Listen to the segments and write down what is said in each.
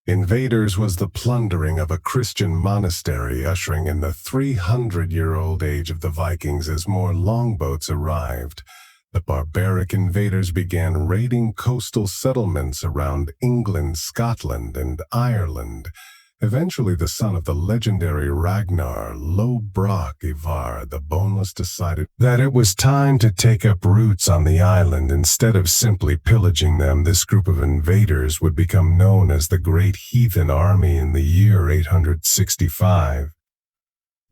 Invaders was the plundering of a Christian monastery, ushering in the 300-year-old age of the Vikings as more longboats arrived. The barbaric invaders began raiding coastal settlements around England, Scotland, and Ireland. Eventually, the son of the legendary Ragnar Lodbrok Ivar the Boneless decided that it was time to take up roots on the island. Instead of simply pillaging them, this group of invaders would become known as the Great Heathen Army in the year 865.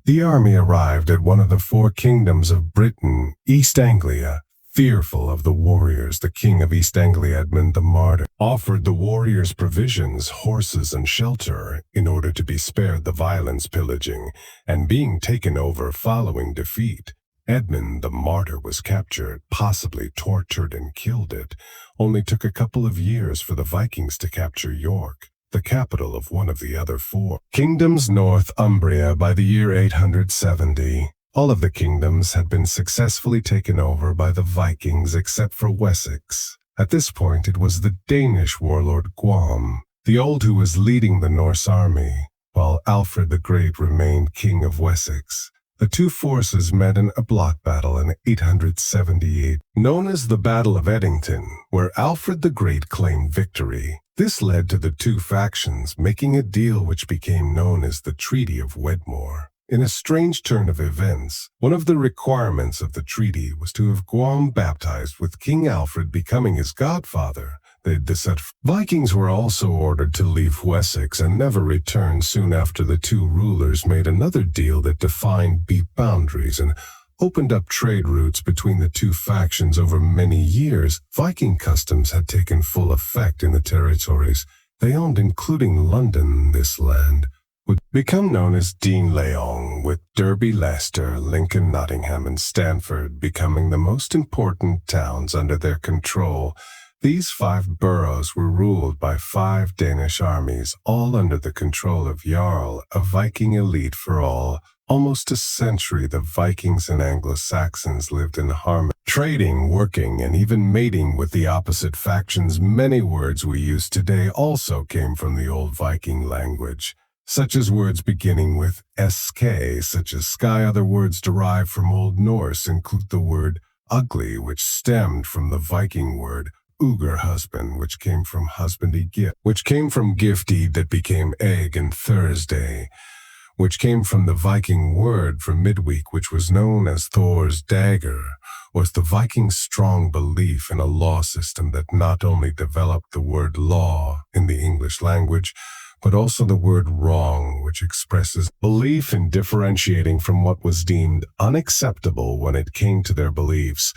The army arrived at one of the four kingdoms of Britain, East Anglia. Fearful of the warriors, the king of East Anglia, Edmund the Martyr, offered the warriors provisions, horses, and shelter in order to be spared the violence, pillaging, and being taken over following defeat. Edmund the Martyr was captured, possibly tortured, and killed. It only took a couple of years for the Vikings to capture York, the capital of one of the other four kingdoms, Northumbria, by the year 870. All of the kingdoms had been successfully taken over by the Vikings except for Wessex. At this point, it was the Danish warlord Guam, the Old, who was leading the Norse army, while Alfred the Great remained king of Wessex. The two forces met in a block battle in 878, known as the Battle of Edington, where Alfred the Great claimed victory. This led to the two factions making a deal which became known as the Treaty of Wedmore. In a strange turn of events, one of the requirements of the treaty was to have Guam baptized, with King Alfred becoming his godfather. The Vikings were also ordered to leave Wessex and never return. Soon after, the two rulers made another deal that defined deep boundaries and opened up trade routes between the two factions. Over many years, Viking customs had taken full effect in the territories they owned, including London. This land would become known as Danelaw, with Derby, Leicester, Lincoln, Nottingham, and Stamford becoming the most important towns under their control. These 5 boroughs were ruled by 5 Danish armies, all under the control of Jarl, a Viking elite. For almost a century, the Vikings and Anglo-Saxons lived in harmony, trading, working, and even mating with the opposite factions. Many words we use today also came from the old Viking language, such as words beginning with sk, such as sky. Other words derived from Old Norse include the word ugly, which stemmed from the Viking word uger, husband, which came from husbandy gift, which came from gifty that became egg, and Thursday, which came from the Viking word for midweek, which was known as Thor's dagger. Was the Vikings' strong belief in a law system that not only developed the word law in the English language, but also the word wrong, which expresses belief in differentiating from what was deemed unacceptable when it came to their beliefs.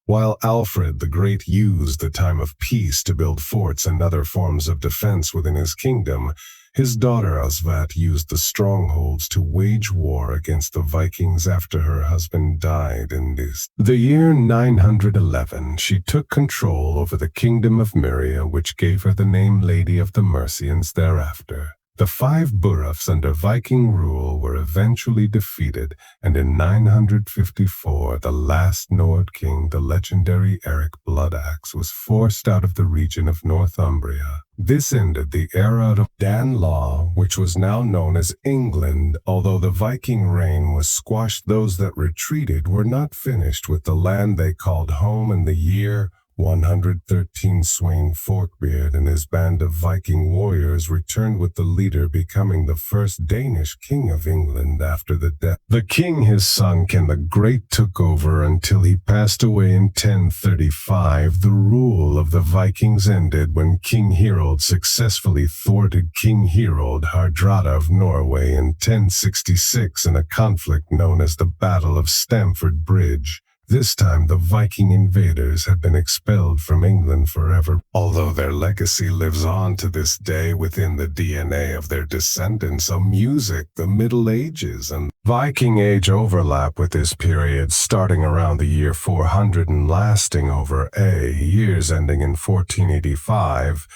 While Alfred the Great used the time of peace to build forts and other forms of defense within his kingdom, his daughter Osvat used the strongholds to wage war against the Vikings after her husband died. In the year 911, she took control over the kingdom of Myria, which gave her the name Lady of the Mercians. Thereafter, the 5 boroughs under Viking rule were eventually defeated, and in 954, the last Nord king, the legendary Eric Bloodaxe, was forced out of the region of Northumbria. This ended the era of Danelaw, which was now known as England. Although the Viking reign was squashed, those that retreated were not finished with the land they called home. In the year 113, Sweyn Forkbeard and his band of Viking warriors returned, with the leader becoming the first Danish king of England after the death. The king, his son Ken the Great, took over until he passed away in 1035. The rule of the Vikings ended when King Harold successfully thwarted King Harold Hardrada of Norway in 1066 in a conflict known as the Battle of Stamford Bridge. This time, the Viking invaders had been expelled from England forever, although their legacy lives on to this day within the DNA of their descendants. So music, the Middle Ages, and Viking Age overlap with this period, starting around the year 400 and lasting over years, ending in 1485.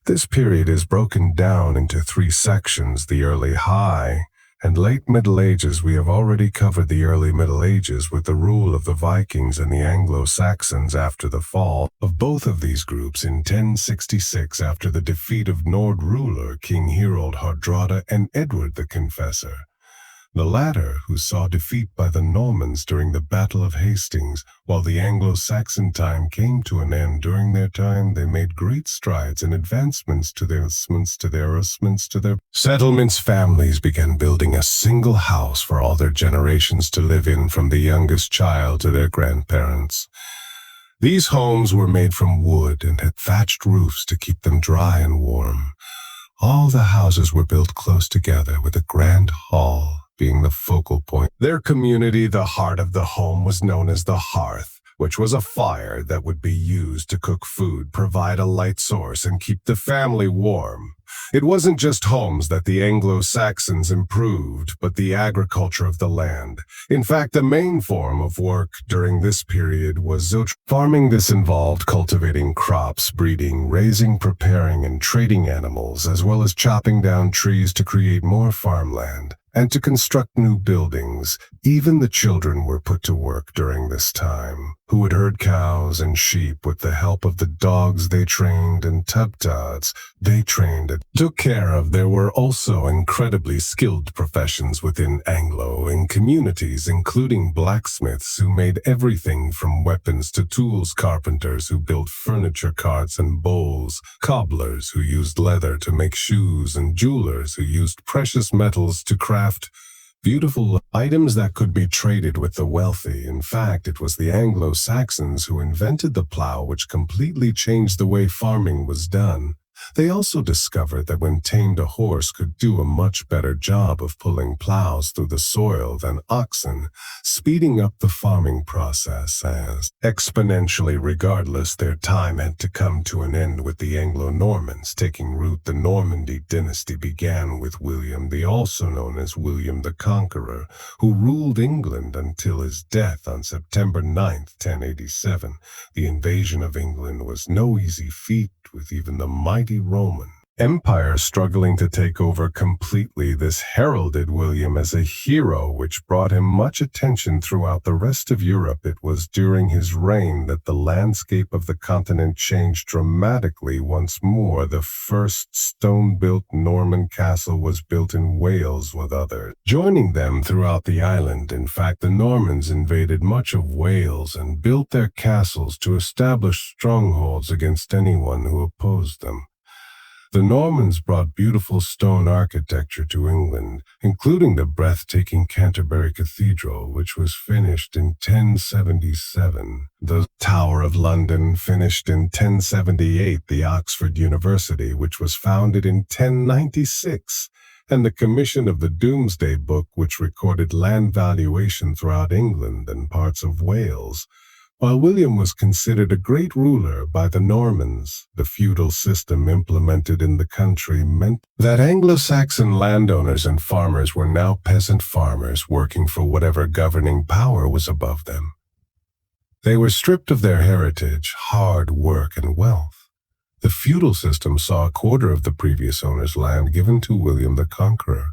This period is broken down into 3 sections: the Early High, and late Middle Ages. We have already covered the early Middle Ages with the rule of the Vikings and the Anglo-Saxons after the fall of both of these groups in 1066 after the defeat of Nord ruler King Harold Hardrada and Edward the Confessor. The latter, who saw defeat by the Normans during the Battle of Hastings, while the Anglo-Saxon time came to an end. During their time, they made great strides in advancements to their settlements. Families began building a single house for all their generations to live in, from the youngest child to their grandparents. These homes were made from wood and had thatched roofs to keep them dry and warm. All the houses were built close together, with a grand hall being the focal point. Their community, the heart of the home, was known as the hearth, which was a fire that would be used to cook food, provide a light source, and keep the family warm. It wasn't just homes that the Anglo-Saxons improved, but the agriculture of the land. In fact, the main form of work during this period was farming. This involved cultivating crops, breeding, raising, preparing, and trading animals, as well as chopping down trees to create more farmland and to construct new buildings. Even the children were put to work during this time, who would herd cows and sheep with the help of the dogs they trained and tubtods they trained and took care of. There were also incredibly skilled professions within Anglo in communities, including blacksmiths who made everything from weapons to tools, carpenters who built furniture, carts and bowls, cobblers who used leather to make shoes, and jewelers who used precious metals to craft beautiful items that could be traded with the wealthy. In fact, it was the Anglo-Saxons who invented the plow, which completely changed the way farming was done. They also discovered that when tamed, a horse could do a much better job of pulling plows through the soil than oxen, speeding up the farming process as exponentially. Regardless, their time had to come to an end with the Anglo-Normans taking root. The Normandy dynasty began with William, also known as William the Conqueror, who ruled England until his death on September 9, 1087. The invasion of England was no easy feat, with even the mighty Roman Empire struggling to take over completely. This heralded William as a hero, which brought him much attention throughout the rest of Europe. It was during his reign that the landscape of the continent changed dramatically once more. The first stone-built Norman castle was built in Wales, with others joining them throughout the island. In fact, the Normans invaded much of Wales and built their castles to establish strongholds against anyone who opposed them. The Normans brought beautiful stone architecture to England, including the breathtaking Canterbury Cathedral, which was finished in 1077. The Tower of London, finished in 1078. The Oxford University, which was founded in 1096. And the commission of the Domesday Book, which recorded land valuation throughout England and parts of Wales. While William was considered a great ruler by the Normans, the feudal system implemented in the country meant that Anglo-Saxon landowners and farmers were now peasant farmers working for whatever governing power was above them. They were stripped of their heritage, hard work, and wealth. The feudal system saw a quarter of the previous owner's land given to William the Conqueror,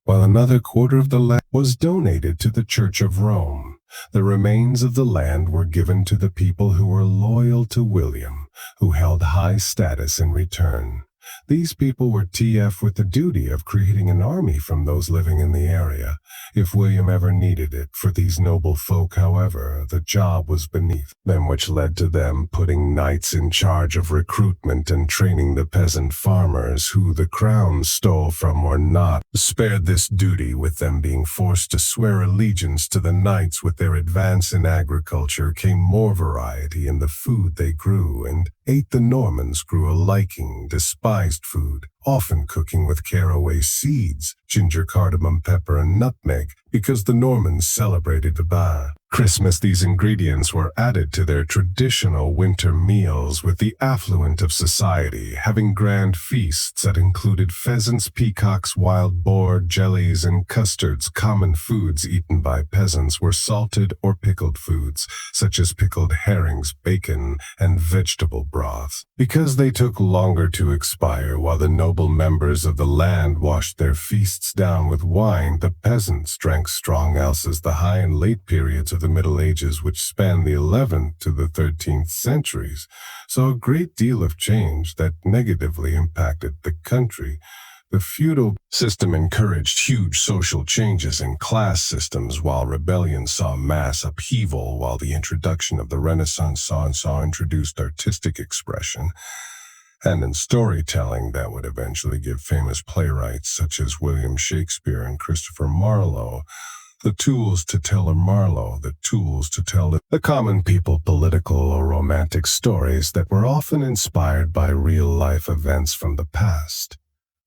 while another quarter of the land was donated to the Church of Rome. The remains of the land were given to the people who were loyal to William, who held high status in return. These people were TF with the duty of creating an army from those living in the area, if William ever needed it. For these noble folk, however, the job was beneath them, which led to them putting knights in charge of recruitment and training the peasant farmers who the crown stole from or not spared this duty, with them being forced to swear allegiance to the knights. With their advance in agriculture came more variety in the food they grew and ate. The Normans grew a liking, despised food, often cooking with caraway seeds, ginger, cardamom, pepper, and nutmeg, because the Normans celebrated the Christmas. These ingredients were added to their traditional winter meals, with the affluent of society having grand feasts that included pheasants, peacocks, wild boar, jellies, and custards. Common foods eaten by peasants were salted or pickled foods, such as pickled herrings, bacon, and vegetable broth, because they took longer to expire, while the noble members of the land washed their feast toasts down with wine, the peasants drank strong ales. The high and late periods of the Middle Ages, which spanned the 11th to the 13th centuries, saw a great deal of change that negatively impacted the country. The feudal system encouraged huge social changes in class systems, while rebellion saw mass upheaval, while the introduction of the Renaissance saw introduced artistic expression, and in storytelling that would eventually give famous playwrights such as William Shakespeare and Christopher Marlowe the tools to tell the common people political or romantic stories that were often inspired by real-life events from the past.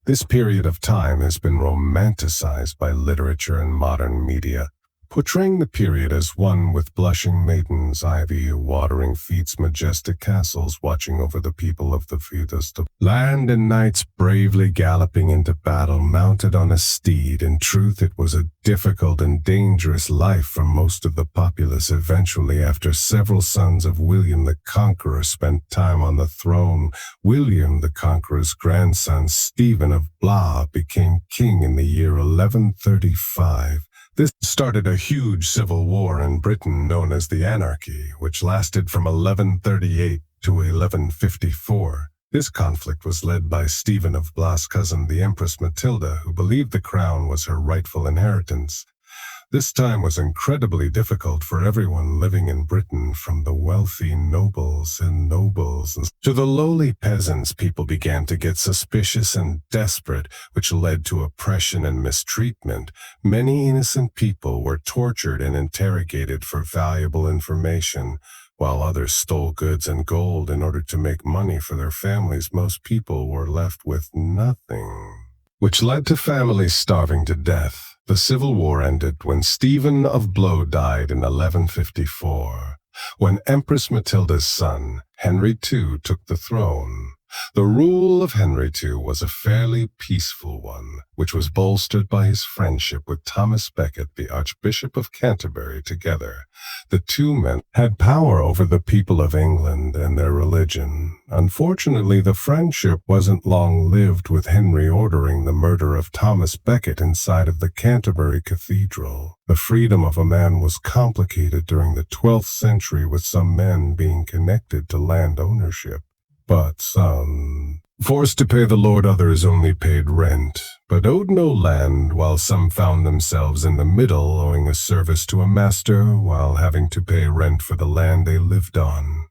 This period of time has been romanticized by literature and modern media, portraying the period as one with blushing maidens, ivy-watering feats, majestic castles watching over the people of the furthest land, and knights bravely galloping into battle mounted on a steed. In truth, it was a difficult and dangerous life for most of the populace. Eventually, after several sons of William the Conqueror spent time on the throne, William the Conqueror's grandson, Stephen of Blois, became king in the year 1135. This started a huge civil war in Britain known as the Monarchy, which lasted from 1138 to 1154. This conflict was led by Stephen of Blois' cousin, the Empress Matilda, who believed the crown was her rightful inheritance. This time was incredibly difficult for everyone living in Britain, from the wealthy nobles to the lowly peasants. People began to get suspicious and desperate, which led to oppression and mistreatment. Many innocent people were tortured and interrogated for valuable information, while others stole goods and gold in order to make money for their families. Most people were left with nothing, which led to families starving to death. The Civil War ended when Stephen of Blois died in 1154, when Empress Matilda's son, Henry II, took the throne. The rule of Henry II was a fairly peaceful one, which was bolstered by his friendship with Thomas Becket, the Archbishop of Canterbury. Together, the two men had power over the people of England and their religion. Unfortunately, the friendship wasn't long-lived, with Henry ordering the murder of Thomas Becket inside of the Canterbury Cathedral. The freedom of a man was complicated during the 12th century, with some men being connected to land ownership. But some forced to pay the lord, others only paid rent, but owed no land, while some found themselves in the middle, owing a service to a master while having to pay rent for the land they lived on.